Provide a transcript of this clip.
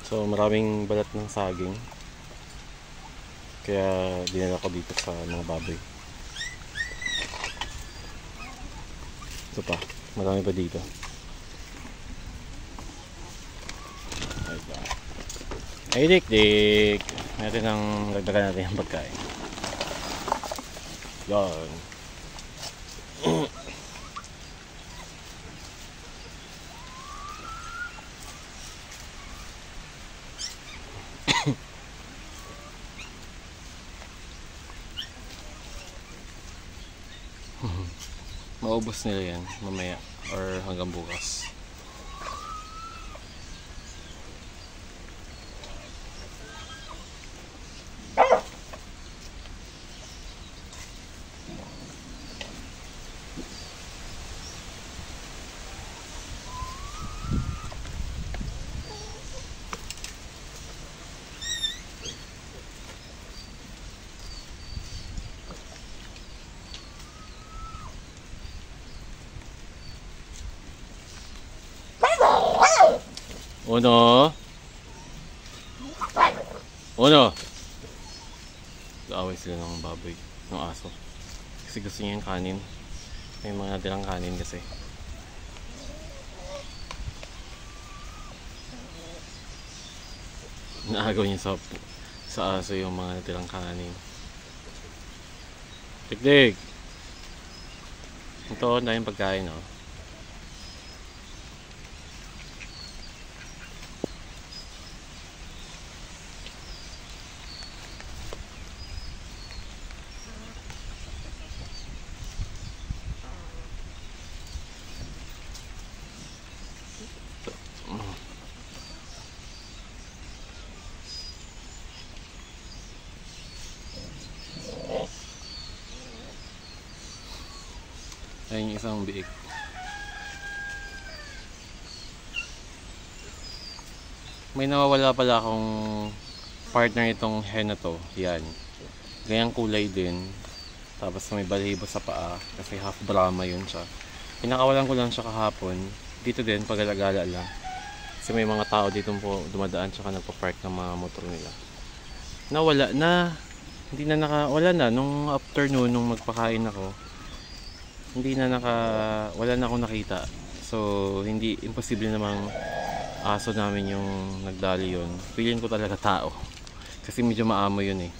So maraming balat ng saging, kaya dinala ko dito sa mga baboy. Ito pa, marami pa dito. Ay dik-dik, natin ang dagdagan natin ang pagkain. Yan. Maubos nila yan mamaya or hanggang bukas. Uno. Away sila ng baboy, ng aso. Kasi gusto niya yung kanin. May mga natirang kanin kasi. Naagaw niya sa aso yung mga natirang kanin. Dik-dik. Ito na yung pagkain, oh. Ayun yung isang biik. May nawawala pala akong partner itong hen na to. Yan. Ganyang kulay din. Tapos may balahibo sa paa. Kasi half Brahma yun siya. Pinakawalan ko lang siya kahapon. Dito din, pagalagala lang. Kasi may mga tao dito po dumadaan tsaka nagpa-park ng mga motor nila. Nawala na. Hindi na wala na. Nung afternoon, nung magpakain ako, wala na akong nakita. So hindi, imposible namang aso namin yung nagdali yun. Feeling ko talaga tao kasi medyo maamo yun eh.